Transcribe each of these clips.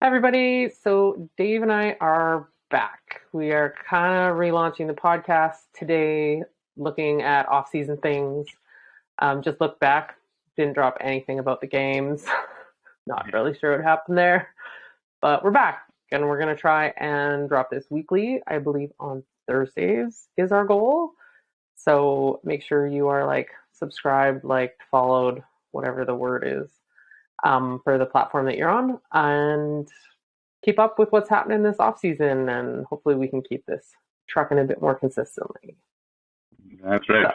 Hi, everybody. So, Dave and I are back. We are kind of relaunching the podcast today, looking at off season things. Just look back, didn't drop anything about the games. Not really sure what happened there, but we're back and we're going to try and drop this weekly. I believe on Thursdays is our goal. So, make sure you are subscribed, liked, followed, whatever the word is, for the platform that you're on, and keep up with what's happening this off season, and hopefully we can keep this trucking a bit more consistently. That's right.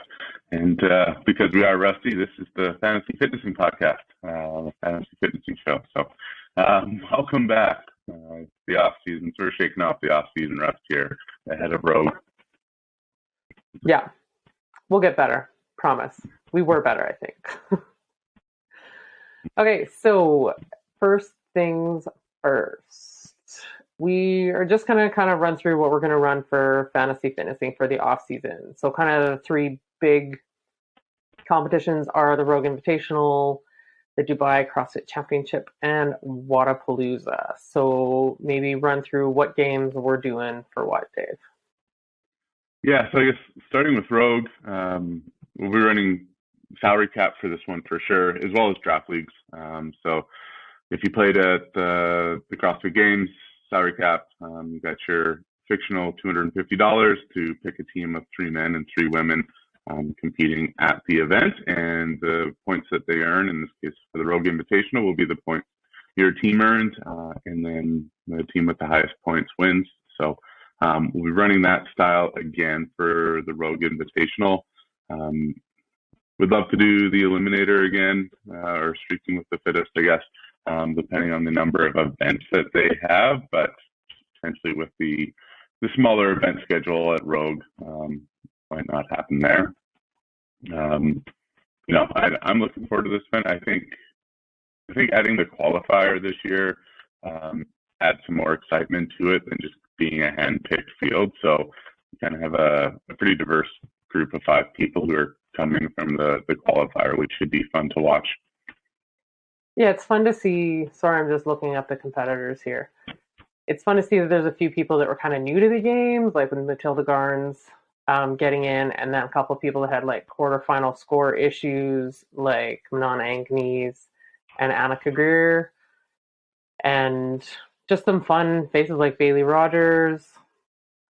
And because we are rusty, this is the Fantasy Fitnessing Podcast, the Fantasy Fitnessing Show. So welcome back. It's the off season. So we're shaking off the off season rust here ahead of Rogue. Yeah, we'll get better. Promise. We were better, I think. Okay, so first things first. We are just going to kind of run through what we're going to run for fantasy fitnessing for the off season. So kind of the three big competitions are the Rogue Invitational, the Dubai CrossFit Championship, and Wodapalooza. So maybe run through what games we're doing for what, Dave? Yeah, so I guess starting with Rogue, we'll be running salary cap for this one for sure, as well as draft leagues. So if you played at the CrossFit Games, salary cap, you got your fictional $250 to pick a team of 3 men and 3 women competing at the event, and the points that they earn, in this case for the Rogue Invitational, will be the points your team earned, and then the team with the highest points wins. So we'll be running that style again for the Rogue Invitational. We'd love to do the Eliminator again, or Streaking with the Fittest, I guess, depending on the number of events that they have, but potentially with the smaller event schedule at Rogue, might not happen there. I'm looking forward to this event. I think adding the qualifier this year adds some more excitement to it than just being a hand-picked field. So we kind of have a pretty diverse group of 5 people who are coming from the qualifier, which should be fun to watch. Yeah, it's fun to see. Sorry, I'm just looking up the competitors here. It's fun to see that there's a few people that were kind of new to the games, like with Matilda Garns getting in, and then a couple of people that had quarterfinal score issues, like Manon Agnes and Annika Greer, and just some fun faces like Bailey Rogers,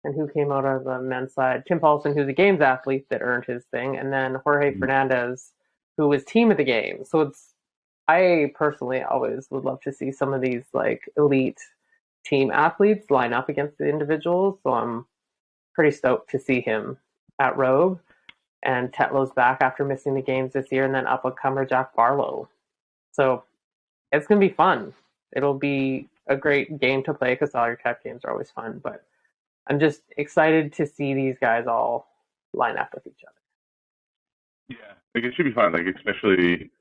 and who came out of the men's side, Tim Paulson, who's a games athlete that earned his thing, and then Jorge Fernandez, who was team of the game. So I personally always would love to see some of these elite team athletes line up against the individuals. So I'm pretty stoked to see him at Rogue. And Tetlow's back after missing the games this year, and then up-and-comer Jack Barlow. So it's going to be fun. It'll be a great game to play because salary cap games are always fun. But I'm just excited to see these guys all line up with each other. Yeah, it should be fun, especially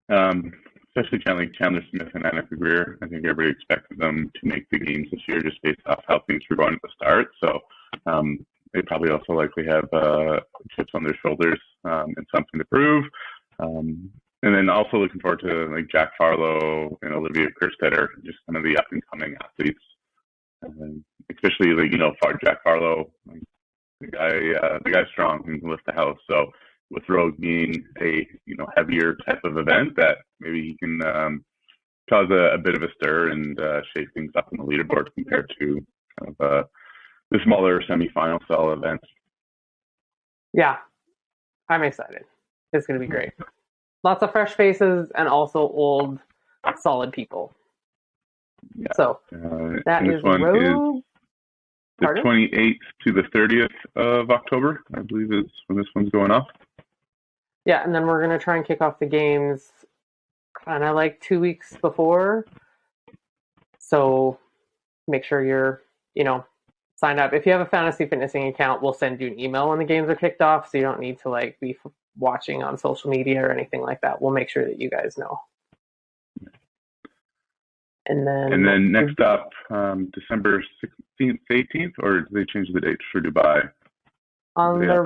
Chandler Smith and Annika Greer. I think everybody expected them to make the games this year just based off how things were going at the start. So they probably also likely have chips on their shoulders and something to prove. And then also looking forward to Jack Farlow and Olivia Kerstetter, just kind of the up and coming athletes. Especially Jack Farlow, the guy's strong and can lift the house. So with Rogue being a heavier type of event, that maybe he can cause a bit of a stir and shake things up on the leaderboard compared to kind of the smaller semifinal style events. Yeah, I'm excited. It's going to be great. Lots of fresh faces and also old, solid people. Yeah. So that is Rogue. The 28th to the 30th of October, I believe, is when this one's going off. Yeah, and then we're going to try and kick off the games kind of 2 weeks before. So make sure you're, signed up. If you have a fantasy fitnessing account, we'll send you an email when the games are kicked off, so you don't need to be watching on social media or anything like that. We'll make sure that you guys know. And then next up, December 16th, 18th, or did they change the dates for Dubai? On their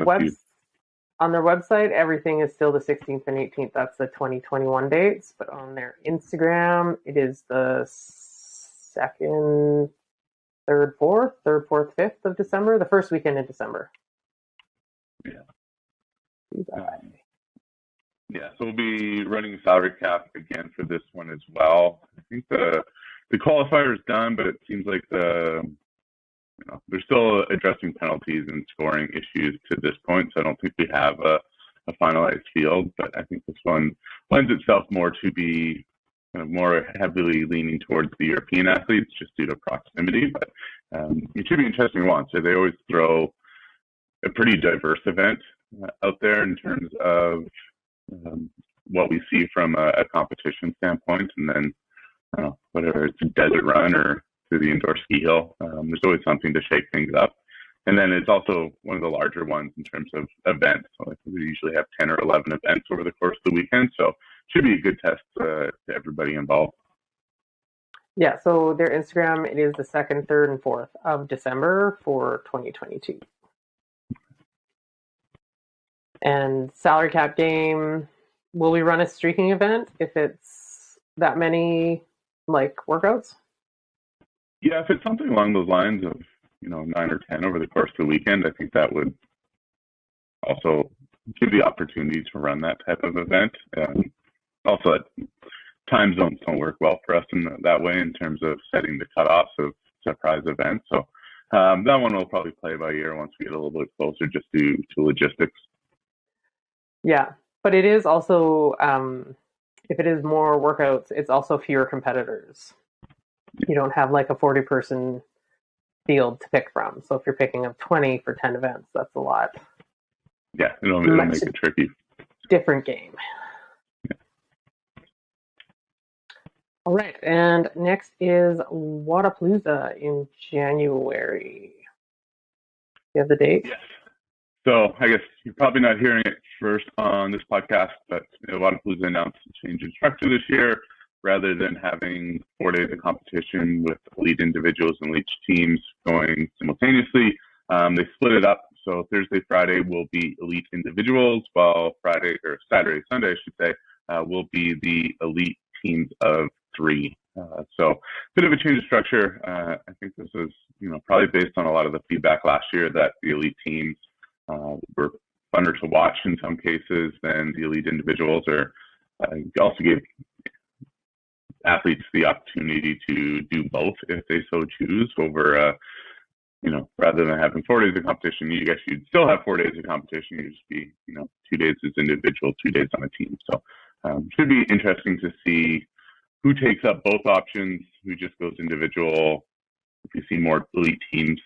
website, everything is still the 16th and 18th. That's the 2021 dates. But on their Instagram, it is the 2nd, 3rd, 4th, 5th of December, the first weekend in December. Yeah. Yeah, so we'll be running a salary cap again for this one as well. I think the qualifier is done, but it seems like they're still addressing penalties and scoring issues to this point. So I don't think we have a finalized field, but I think this one lends itself more to be kind of more heavily leaning towards the European athletes just due to proximity. But it should be interesting one. So they always throw a pretty diverse event out there in terms of what we see from a competition standpoint, and then whether it's a desert run or through the indoor ski hill, there's always something to shake things up. And then it's also one of the larger ones in terms of events. So I think we usually have 10 or 11 events over the course of the weekend, so it should be a good test to everybody involved. Yeah, so their Instagram, it is the 2nd, 3rd, and 4th of December for 2022. And salary cap game, will we run a streaking event if it's that many workouts? Yeah, if it's something along those lines of 9 or 10 over the course of the weekend, I think that would also give the opportunity to run that type of event. Also, time zones don't work well for us in that way in terms of setting the cutoffs of surprise events. So that one will probably play by ear once we get a little bit closer, just due to logistics. Yeah, but it is also, if it is more workouts, it's also fewer competitors. You don't have like a 40-person field to pick from. So if you're picking up 20 for 10 events, that's a lot. Yeah, it'll make it tricky. Different game. Yeah. All right, and next is Wodapalooza in January. You have the date? Yes. So I guess you're probably not hearing it first on this podcast, but Wodapalooza announced a change in structure this year. Rather than having 4 days of competition with elite individuals and elite teams going simultaneously, they split it up. So Thursday, Friday will be elite individuals, while Saturday, Sunday, I should say, will be the elite teams of 3. So a bit of a change of structure. I think this is, probably based on a lot of the feedback last year that the elite teams were funner to watch in some cases than the elite individuals, or also gave athletes the opportunity to do both if they so choose over, rather than having 4 days of competition, you guess you'd still have 4 days of competition. You'd just be, 2 days as individual, 2 days on a team. So should be interesting to see who takes up both options, who just goes individual, if you see more elite teams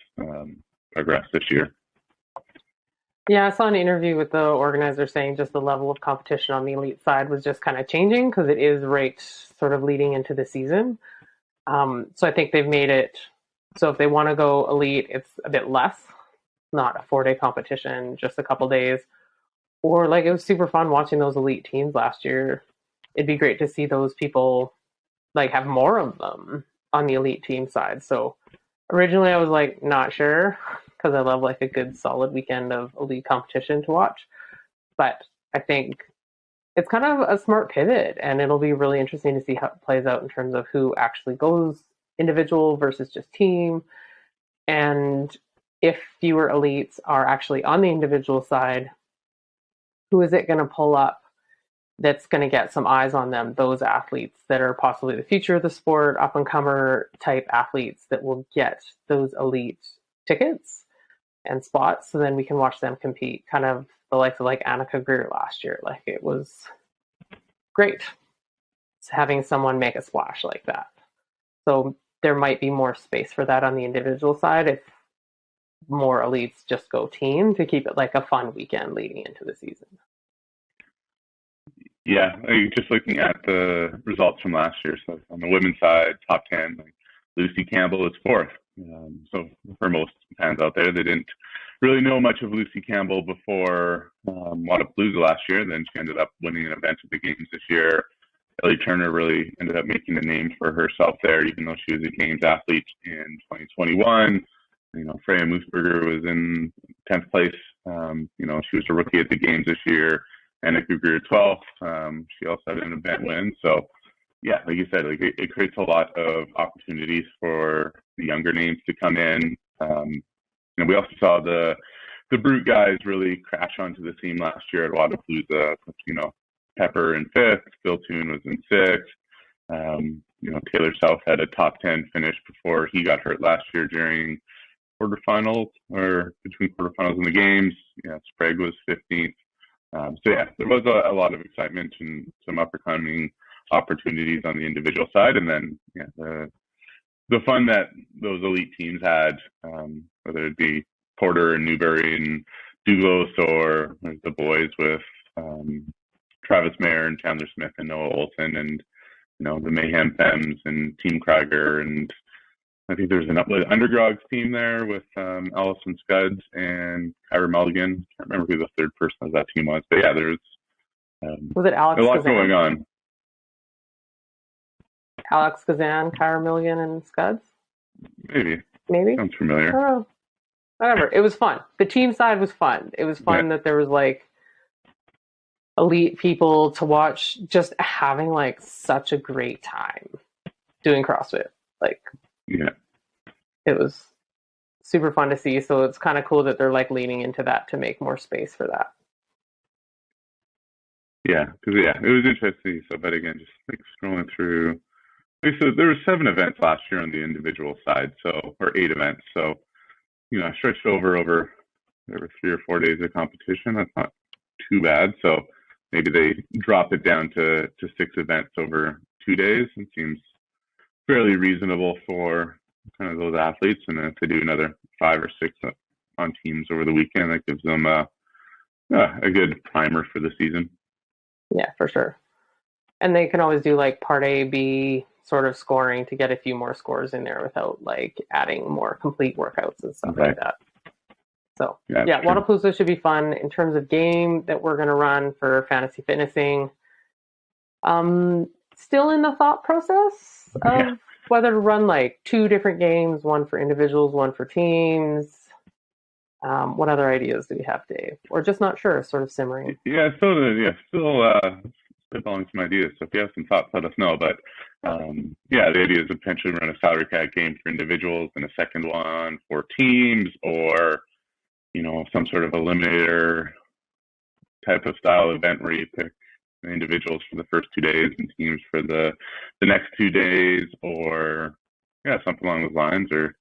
progress this year. Yeah, I saw an interview with the organizer saying just the level of competition on the elite side was just kind of changing because it is right sort of leading into the season. So I think they've made it so if they want to go elite, it's a bit less, not a 4-day competition, just a couple days. Or it was super fun watching those elite teams last year. It'd be great to see those people have more of them on the elite team side. So originally I was not sure, because I love a good solid weekend of elite competition to watch. But I think it's kind of a smart pivot, and it'll be really interesting to see how it plays out in terms of who actually goes individual versus just team. And if fewer elites are actually on the individual side, who is it going to pull up that's going to get some eyes on them? Those athletes that are possibly the future of the sport, up-and-comer type athletes that will get those elite tickets and spots, so then we can watch them compete, kind of the likes of Annika Greer last year. It was great having someone make a splash like that. So there might be more space for that on the individual side if more elites just go team, to keep it a fun weekend leading into the season. Yeah, just looking at the results from last year. So on the women's side, top 10, Lucy Campbell is 4th. So for most fans out there, they didn't really know much of Lucy Campbell before Wodapalooza last year. Then she ended up winning an event at the Games this year. Ellie Turner really ended up making a name for herself there, even though she was a Games athlete in 2021. Freya Moosberger was in 10th place. She was a rookie at the Games this year. Annika Greer 12th. She also had an event win. So yeah, like you said, like it creates a lot of opportunities for the younger names to come in. And we also saw the brute guys really crash onto the scene last year at Wodapalooza. Pepper in fifth, Phil Toon was in sixth. Taylor South had a top 10 finish before he got hurt last year during quarterfinals or between quarterfinals and the games. Sprague was 15th. There was a lot of excitement and some upcoming opportunities on the individual side, and then the fun that those elite teams had, whether it be Porter and Newberry and Douglas, or the boys with Travis Mayer and Chandler Smith and Noah Olson, and the Mayhem Femmes and Team Krieger, and I think there's an Underdogs team there with Allison Scuds and Kyra Mulligan. Can't remember who the third person of that team was, but yeah, there's was it Alex a lot Kazan? going on. Alex Kazan, Kyra Milligan, and Scuds? Maybe. Sounds familiar. I don't know. Whatever. It was fun. The team side was fun. It was fun that there was like elite people to watch just having like such a great time doing CrossFit. It was super fun to see. So it's kind of cool that they're like leaning into that to make more space for that. Yeah, because it was interesting. So, but again, just like scrolling through. So there were 7 events last year on the individual side, or 8 events. So, I stretched over 3 or 4 days of competition. That's not too bad. So maybe they dropped it down to 6 events over 2 days. It seems fairly reasonable for kind of those athletes. And then if they do another 5 or 6 on teams over the weekend, that gives them a good primer for the season. Yeah, for sure. And they can always do like part A, B sort of scoring to get a few more scores in there without like adding more complete workouts and stuff like that. So Wodapalooza should be fun. In terms of game that we're going to run for fantasy fitnessing, still in the thought process of whether to run like 2 different games, one for individuals, one for teams. What other ideas do we have, Dave? Or just not sure, sort of simmering? Still spitballing some ideas. So if you have some thoughts, let us know. But the idea is to potentially run a salary cap game for individuals and a second one for teams, or some sort of eliminator type of style event where you pick individuals for the first 2 days and teams for the next 2 days, or something along those lines. Or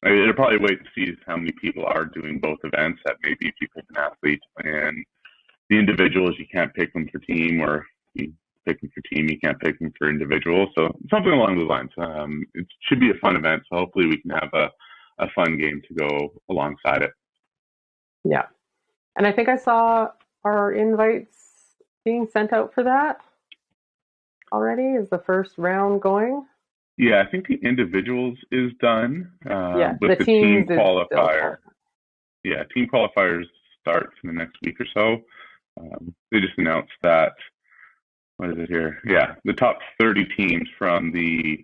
it'll probably wait to see how many people are doing both events. That maybe if you pick an athlete and the individuals, you can't pick them for team, or you pick them for team, you can't pick them for individual. So something along those lines. It should be a fun event. So hopefully we can have a fun game to go alongside it. Yeah. And I think I saw our invites being sent out for that already. Is the first round going? Yeah, I think the individuals is done. With the team qualifier. Team qualifiers starts in the next week or so. They just announced that, what is it here? The top 30 teams from the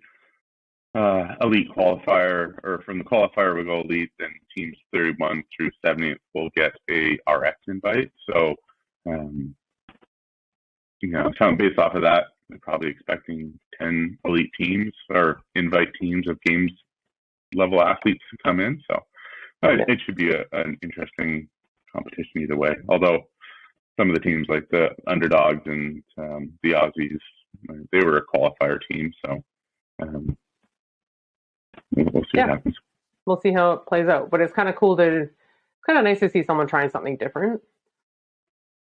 elite qualifier, or from the qualifier will go elite, then teams 31 through 70 will get a RX invite. So, based off of that, we're probably expecting 10 elite teams or invite teams of games level athletes to come in. So it should be an interesting competition either way. Although some of the teams like the Underdogs and the Aussies, they were a qualifier team. So we'll see what happens. We'll see how it plays out. But it's kind of cool it's kind of nice to see someone trying something different,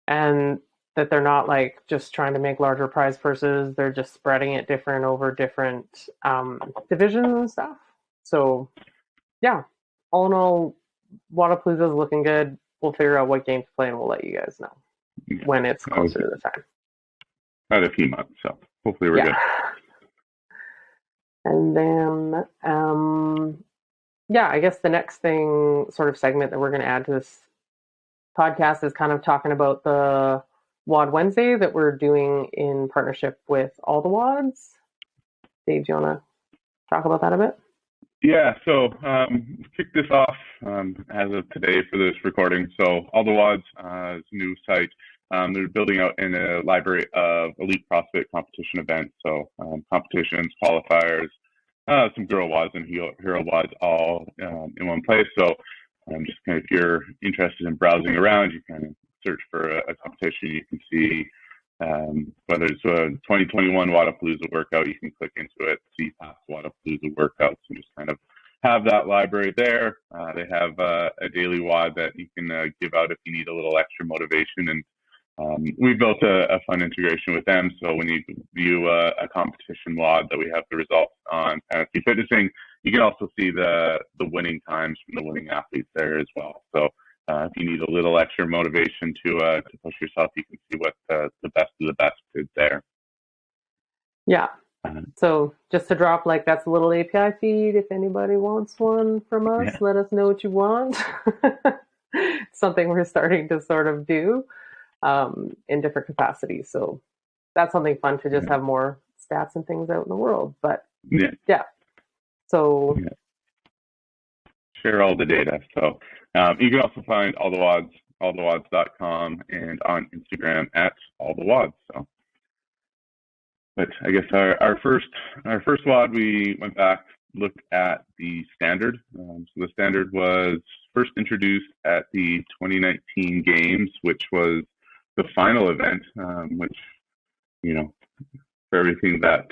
and that they're not like just trying to make larger prize purses. They're just spreading it different over different divisions and stuff. So all in all, Wodapalooza is looking good. We'll figure out what game to play, and we'll let you guys know when it's closer to the time. About a few months, so hopefully we're good. And then, I guess the next sort of segment that we're going to add to this podcast is kind of talking about the WOD Wednesday that we're doing in partnership with all the WODs. Dave, do you want to talk about that a bit? Yeah, so kick this off as of today for this recording. So all the WODs is a new site. they're building out in a library of elite CrossFit competition events. So competitions, qualifiers, some girl WODs and hero WODs all in one place. So just kind of if you're interested in browsing around, you kind of search for a competition. You can see whether it's a 2021 Wodapalooza workout, you can click into it, see past Wodapalooza workouts, and just kind of have that library there. They have a daily WOD that you can give out if you need a little extra motivation. And we built a fun integration with them. So when you view a competition WOD that we have the results on Fantasy Fitnessing, you can also see the winning times from the winning athletes there as well. So if you need a little extra motivation to push yourself, you can see what the best of the best did there. Yeah. So just to drop, like, that's a little API feed. If anybody wants one from us, let us know what you want. It's something we're starting to sort of do in different capacities. So that's something fun to just have more stats and things out in the world. But so share all the data. So you can also find all the WODs, allthewods.com, and on Instagram at allthewods. So. But I guess our first WOD, we went back, looked at the standard. So the standard was first introduced at the 2019 Games, which was the final event, which, for everything that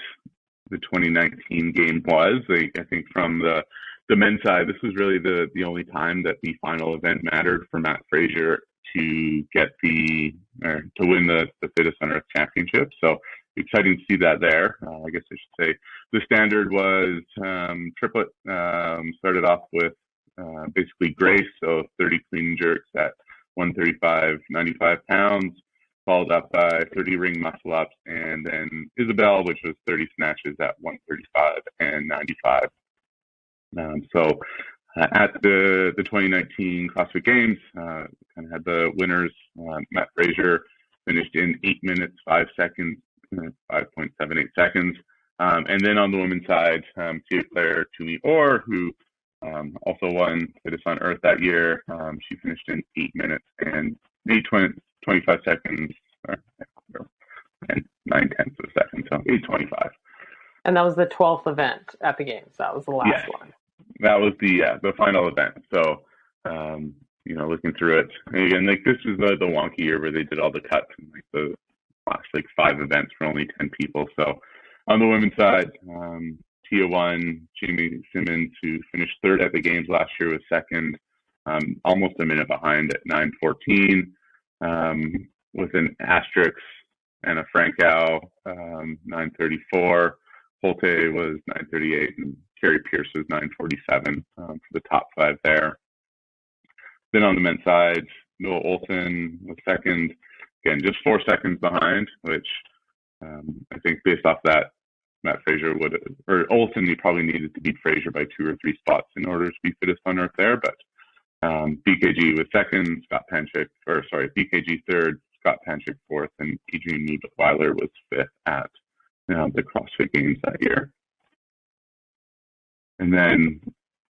the 2019 game was, I think from the men's side, this was really the only time that the final event mattered for Matt Fraser to get to win the Fittest on Earth Championship. So exciting to see that there. I guess I should say the standard was triplet. Started off with basically Grace, so 30 clean and jerks at 135, 95 pounds, followed up by 30 ring muscle ups, and then Isabel, which was 30 snatches at 135 and 95. So at the 2019 CrossFit Games, kind of had the winners. Matt Fraser finished in 8 minutes, 5 seconds, 5.78 seconds. And then on the women's side, Tia Claire Toomey Orr, who also won Fittest on Earth that year. She finished in 8 minutes and 25 seconds, and 9/10 of a second, so 8:25. And that was the 12th event at the Games. That was the last one. That was the final event. So, looking through it, and again, like, this is the wonky year where they did all the cuts and like the last 5 events for only 10 people. So on the women's side, Tia won. Jamie Simmons, who finished third at the Games last year, was second, almost a minute behind at 9:14, with an asterisk and a Frankow, 9:34. Holte was 9:38, and Carrie Pierce was 9:47 for the top 5 there. Then on the men's side, Noah Olson was second. Again, just 4 seconds behind, which I think based off that, Matt Fraser Olson, he probably needed to beat Fraser by 2 or 3 spots in order to be Fittest on Earth there. But BKG was second, BKG third, Scott Panchik fourth, and Adrian Weiler was 5th at the CrossFit Games that year. And then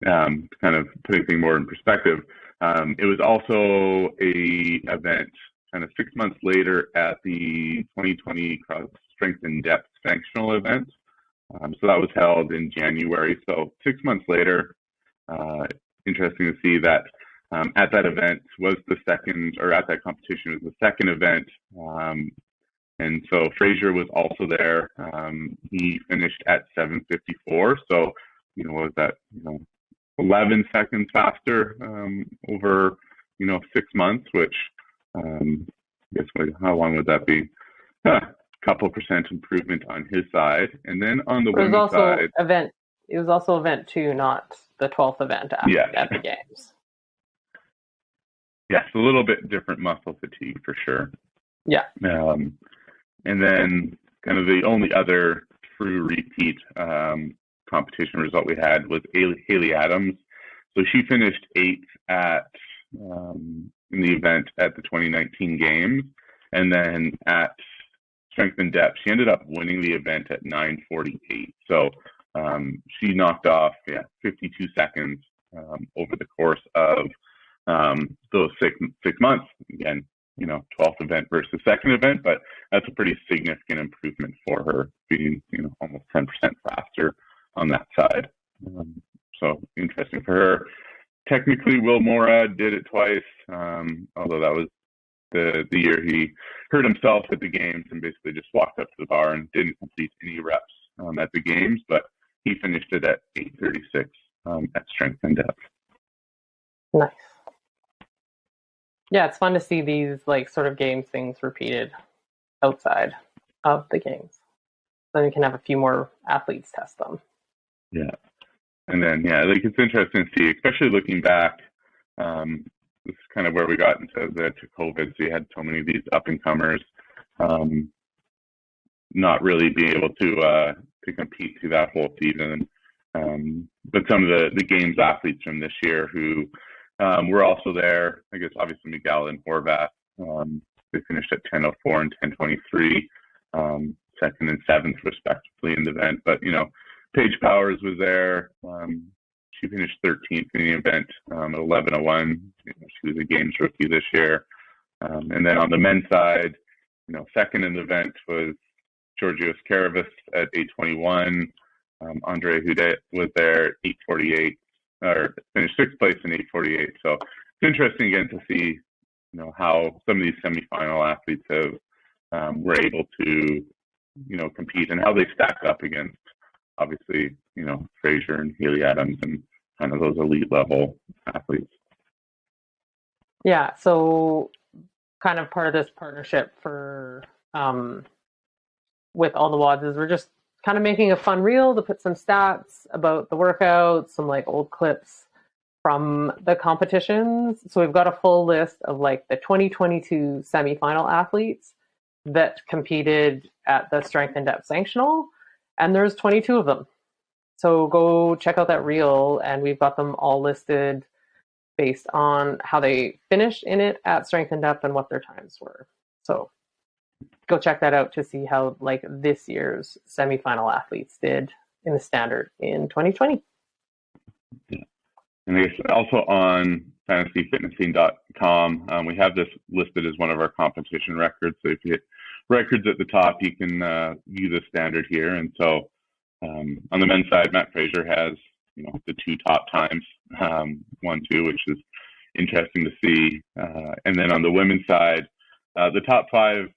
kind of putting things more in perspective, it was also a event kind of 6 months later at the 2020 Cross Strength and Depth Functional event. So that was held in January. So 6 months later, interesting to see that at that event was the second, or at that competition was the second event. And so Fraser was also there. He finished at 7:54. So, what was that? 11 seconds faster over 6 months, which I guess how long would that be? Couple percent improvement on his side. And then on the women's side, it was also event 2, not the 12th event at the Games. Yes, a little bit different muscle fatigue for sure. Yeah. And then kind of the only other true repeat competition result we had was Haley Adams. So she finished 8th in the event at the 2019 Games. And then at Strength and Depth, she ended up winning the event at 9:48. So she knocked off 52 seconds over the course of those six months. Again, 12th event versus second event, but that's a pretty significant improvement for her, being almost 10% faster on that side. So interesting for her. Technically, Will Morad did it twice, although that was the year he hurt himself at the games and basically just walked up to the bar and didn't complete any reps at the games, but he finished it at 8:36 at strength and depth. Nice. Yeah, it's fun to see these like sort of games things repeated outside of the games. Then we can have a few more athletes test them. Yeah. And then, it's interesting to see, especially looking back, this is kind of where we got into COVID. So you had so many of these up-and-comers not really being able to compete through that whole season. But some of the games athletes from this year who were also there, I guess obviously Miguel and Horvath, they finished at 10:04 and 10:23, second and seventh respectively in the event. But, Paige Powers was there. She finished 13th in the event at 11:01. She was a Games rookie this year. And then on the men's side, second in the event was Georgios Karavis at 8:21. Andre Houdet was there at 8:48, or finished sixth place in 8:48. So it's interesting again to see, how some of these semifinal athletes were able to, compete and how they stacked up against, obviously, Fraser and Haley Adams and kind of those elite level athletes. Yeah, so kind of part of this partnership for with all the WODs is we're just kind of making a fun reel to put some stats about the workouts, some like old clips from the competitions. So we've got a full list of like the 2022 semifinal athletes that competed at the Strength and Depth Sanctional, and there's 22 of them. So go check out that reel, and we've got them all listed based on how they finished in it at Strength and Depth and what their times were. So go check that out to see how like this year's semifinal athletes did in the standard in 2020. Yeah. And I guess also on fantasyfitnessing.com, we have this listed as one of our competition records. So if you hit records at the top, you can view the standard here. And so on the men's side, Matt Fraser has, the two top times, 1-2, which is interesting to see. And then on the women's side, the top five,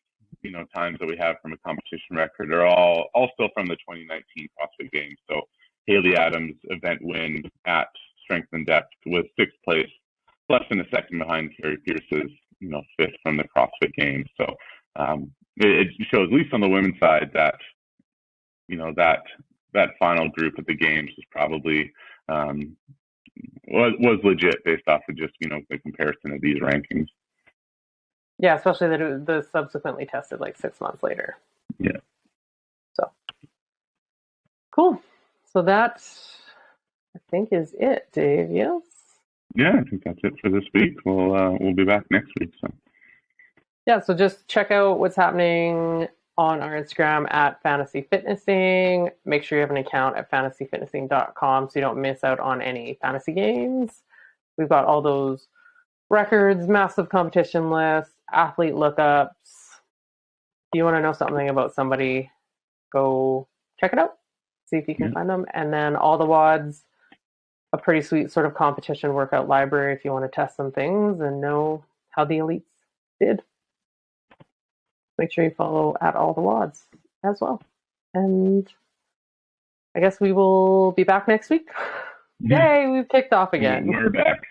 times that we have from a competition record are all still from the 2019 CrossFit Games. So Haley Adams' event win at Strength and Depth was sixth place, less than a second behind Carrie Pierce's, fifth from the CrossFit Games. So it shows, at least on the women's side, that that final group at the games was probably was legit based off of just the comparison of these rankings. Yeah, especially that it was subsequently tested like 6 months later. Yeah. So cool. So that, I think, is it, Dave. Yes. Yeah, I think that's it for this week. We'll be back next week. So. Yeah, so just check out what's happening on our Instagram at Fantasy Fitnessing. Make sure you have an account at fantasyfitnessing.com so you don't miss out on any fantasy games. We've got all those records, massive competition lists, athlete lookups. If you want to know something about somebody, go check it out. See if you can find them. And then all the WODs, a pretty sweet sort of competition workout library if you want to test some things and know how the elites did. Make sure you follow at all the WODs as well. And I guess we will be back next week. Yay, we've kicked off again. We're back.